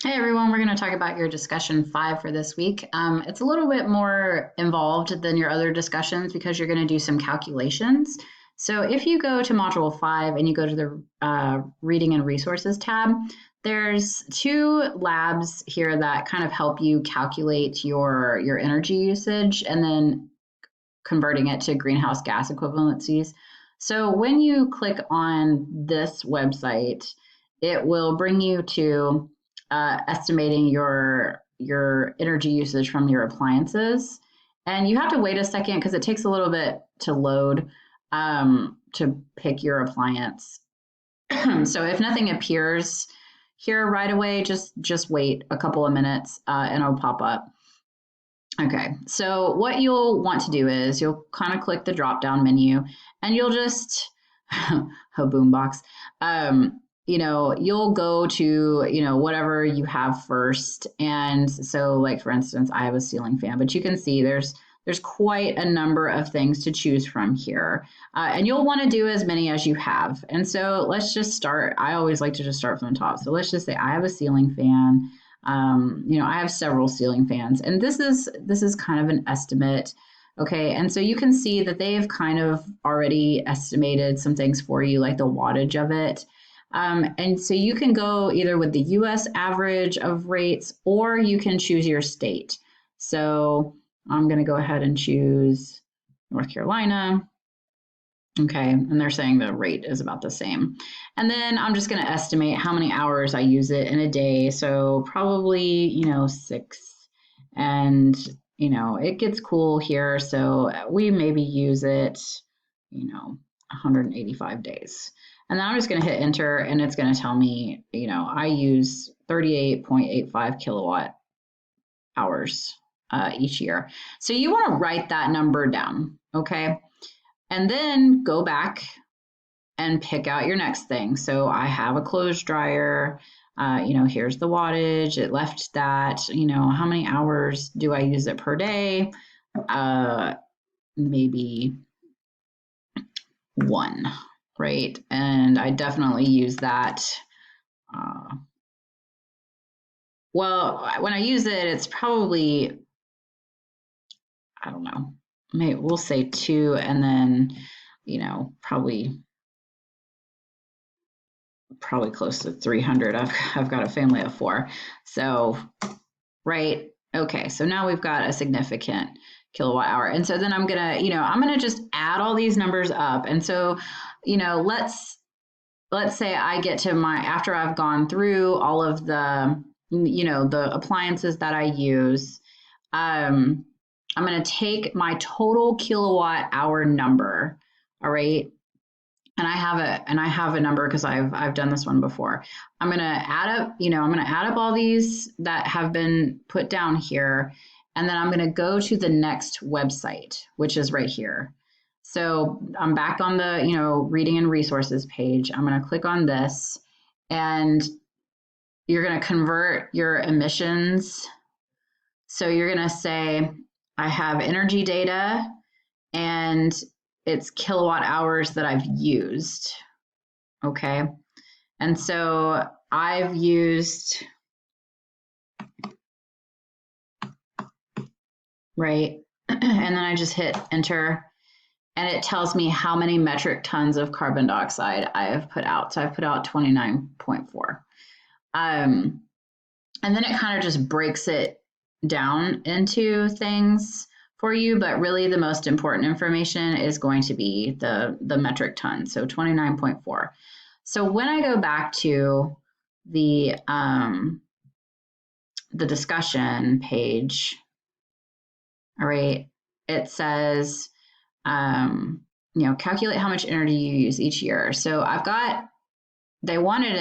Hey everyone, we're going to talk about your discussion 5 for this week. It's a little bit more involved than your other discussions because you're going to do some calculations. So if you go to Module 5 and you go to the Reading and Resources tab, there's 2 labs here that kind of help you calculate your energy usage and then converting it to greenhouse gas equivalencies. So when you click on this website, it will bring you to estimating your energy usage from your appliances. And you have to wait a second because it takes a little bit to load to pick your appliance. So if nothing appears here right away, just wait a couple of minutes and it'll pop up. Okay, so what you'll want to do is you'll kind of click the drop down menu and you'll just, a boombox, you'll go to, whatever you have first. And so like, for instance, I have a ceiling fan, but you can see there's quite a number of things to choose from here. And you'll want to do as many as you have. And so let's just start. I always like to just start from the top. So let's just say I have a ceiling fan. I have several ceiling fans, and this is kind of an estimate. Okay, and so you can see that they've kind of already estimated some things for you, like the wattage of it. And so you can go either with the US average of rates, or you can choose your state. So I'm going to go ahead and choose North Carolina. Okay, and they're saying the rate is about the same. And then I'm just going to estimate how many hours I use it in a day. So probably, 6. And, it gets cool here. So we maybe use it, 185 days. And then I'm just going to hit enter and it's going to tell me, I use 38.85 kilowatt hours each year. So you want to write that number down, okay? And then go back and pick out your next thing. So I have a clothes dryer. Here's the wattage. It left that. How many hours do I use it per day? Maybe 1, right? And I definitely use that. Well, when I use it, it's probably, I don't know, maybe we'll say 2, and then probably close to 300. I've got a family of 4. So, right. Okay. So now we've got a significant kilowatt hour. And so then I'm going to just add all these numbers up. And so, let's say I get to after I've gone through all of the, the appliances that I use, I'm going to take my total kilowatt hour number. All right. And I have a number because I've done this one before. I'm going to add up, all these that have been put down here. And then I'm going to go to the next website, which is right here. So I'm back on the, reading and resources page. I'm going to click on this and you're going to convert your emissions. So you're going to say, I have energy data and it's kilowatt hours that I've used. Okay. And so I've used, right. And then I just hit enter and it tells me how many metric tons of carbon dioxide I have put out. So I've put out 29.4. And then it kind of just breaks it down into things for you, but really the most important information is going to be the metric ton, so 29.4. So when I go back to the discussion page, all right, it says, calculate how much energy you use each year. So they want it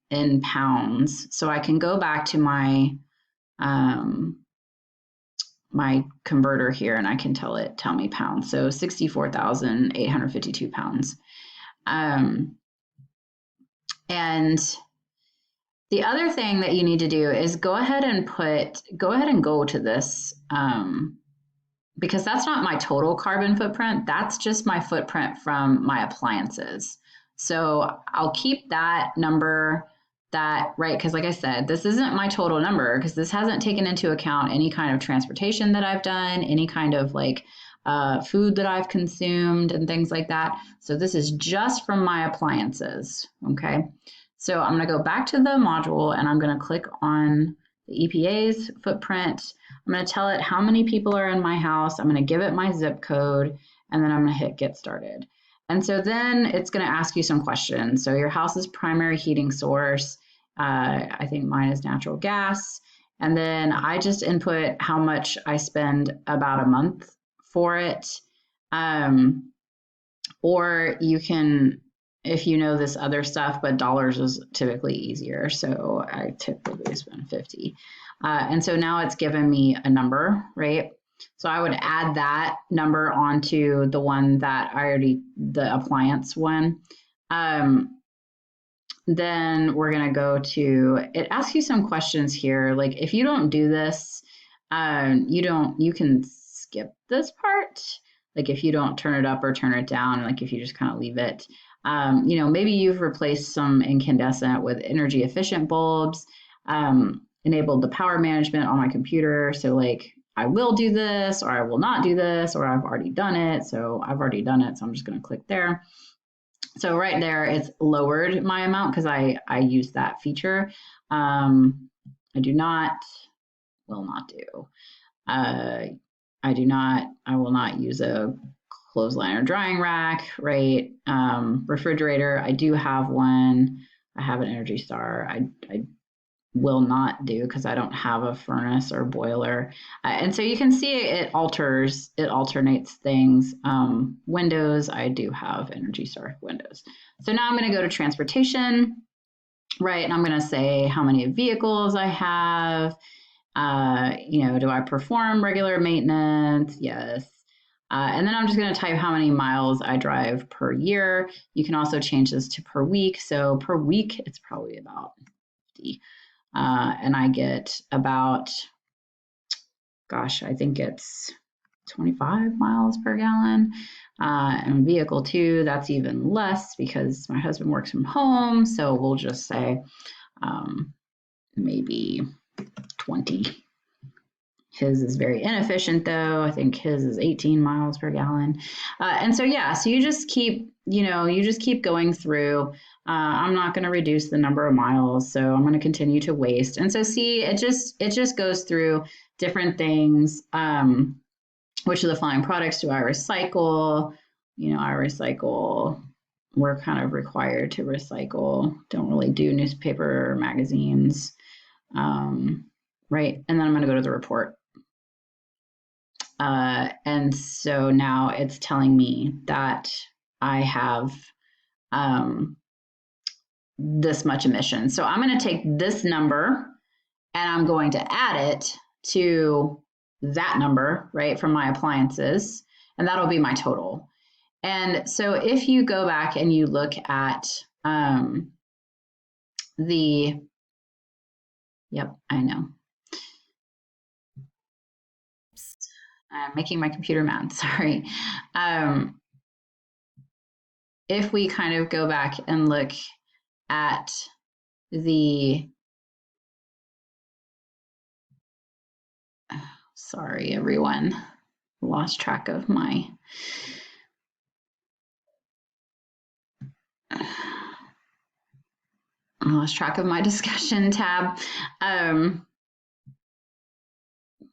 in pounds, so I can go back to my my converter here and I can tell me pounds. So 64,852 pounds. And the other thing that you need to do is go ahead and go to this, because that's not my total carbon footprint. That's just my footprint from my appliances. So I'll keep that number that, right? Because like I said, this isn't my total number because this hasn't taken into account any kind of transportation that I've done, any kind of like food that I've consumed and things like that. So this is just from my appliances, okay? So I'm going to go back to the module and I'm going to click on the EPA's footprint. I'm going to tell it how many people are in my house. I'm going to give it my zip code, and then I'm going to hit get started. And so then it's going to ask you some questions. So your house's primary heating source, I think mine is natural gas. And then I just input how much I spend about a month for it. Or you can, if you know this other stuff, but dollars is typically easier. So I typically spend 50. And so now it's given me a number, right? So I would add that number onto the one that I already, the appliance one. Then we're going to go to, it asks you some questions here. Like if you don't do this, you can skip this part. Like if you don't turn it up or turn it down, like if you just kind of leave it, maybe you've replaced some incandescent with energy efficient bulbs, enabled the power management on my computer. So like, I will do this, or I will not do this, or I've already done it. So I've already done it. So I'm just going to click there. So right there, it's lowered my amount because I use that feature. I will not do. I will not use a clothesline or drying rack, right? Refrigerator, I do have one. I have an Energy Star. I will not do because I don't have a furnace or boiler. And so you can see it alternates things. Windows, I do have Energy Star windows. So now I'm going to go to transportation, right? And I'm going to say how many vehicles I have. Do I perform regular maintenance? Yes. And then I'm just going to type how many miles I drive per year. You can also change this to per week. So per week, it's probably about 50. And I get about, I think it's 25 miles per gallon. And vehicle 2, that's even less because my husband works from home. So we'll just say maybe 20. His is very inefficient though. I think his is 18 miles per gallon. And so, so you just keep, going through. I'm not going to reduce the number of miles, so I'm going to continue to waste. And so see, it just goes through different things. Which of the following products do I recycle? I recycle. We're kind of required to recycle. Don't really do newspaper or magazines. Right. And then I'm going to go to the report. And so now it's telling me that I have this much emission. So I'm going to take this number and I'm going to add it to that number, right, from my appliances, and that'll be my total. And so if you go back and you look at yep, I know. I'm making my computer mad, sorry. If we kind of go back and look at sorry, everyone, lost track of my, discussion tab.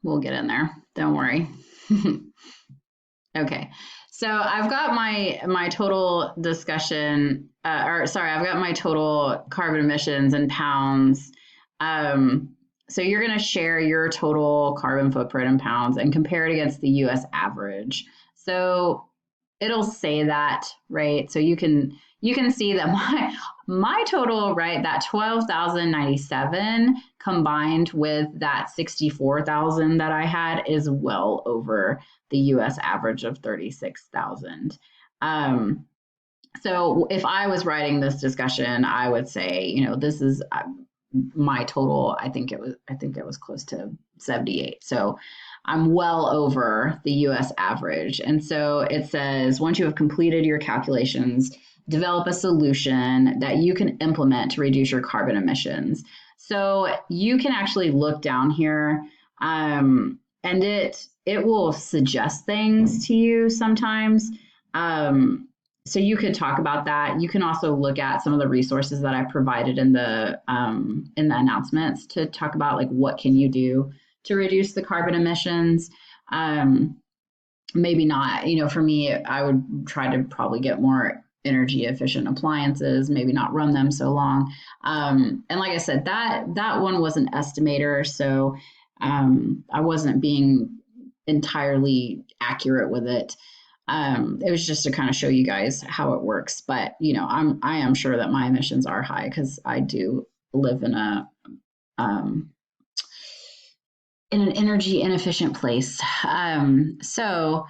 We'll get in there, don't worry. Okay, so I've got my total discussion, I've got my total carbon emissions in pounds. So you're going to share your total carbon footprint in pounds and compare it against the US average. So it'll say that, right? So you can see that my total, right, that 12,097 combined with that 64,000 that I had is well over the US average of 36,000. So if I was writing this discussion, I would say, this is my total. I think it was close to 78. So I'm well over the US average. And so it says, once you have completed your calculations, develop a solution that you can implement to reduce your carbon emissions. So you can actually look down here, and it will suggest things to you sometimes. So you could talk about that. You can also look at some of the resources that I provided in the announcements to talk about like what can you do to reduce the carbon emissions. Maybe not, for me, I would try to probably get more energy efficient appliances, maybe not run them so long. And like I said, that one was an estimator, so I wasn't being entirely accurate with it. It was just to kind of show you guys how it works. But I am sure that my emissions are high because I do live in an energy inefficient place. So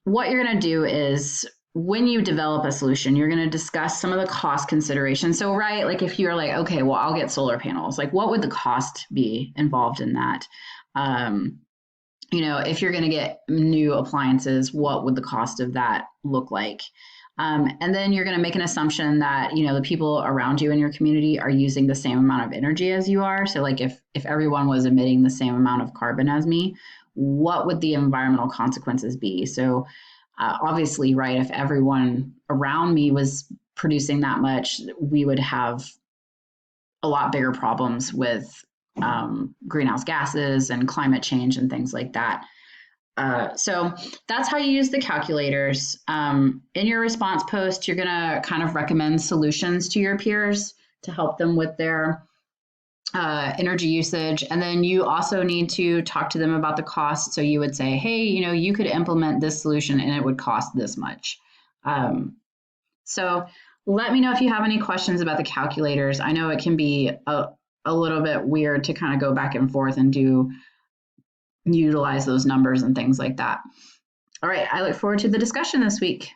what you're going to do is when you develop a solution, you're going to discuss some of the cost considerations. So, right, like if you're like, okay, well, I'll get solar panels, like what would the cost be involved in that? If you're going to get new appliances, what would the cost of that look like? And then you're going to make an assumption that, the people around you in your community are using the same amount of energy as you are. So like if everyone was emitting the same amount of carbon as me, what would the environmental consequences be? So obviously, right, if everyone around me was producing that much, we would have a lot bigger problems with greenhouse gases and climate change and things like that. So that's how you use the calculators. In your response post, you're going to kind of recommend solutions to your peers to help them with their energy usage. And then you also need to talk to them about the cost. So you would say, hey, you could implement this solution and it would cost this much. So let me know if you have any questions about the calculators. I know it can be a little bit weird to kind of go back and forth and utilize those numbers and things like that. All right, I look forward to the discussion this week.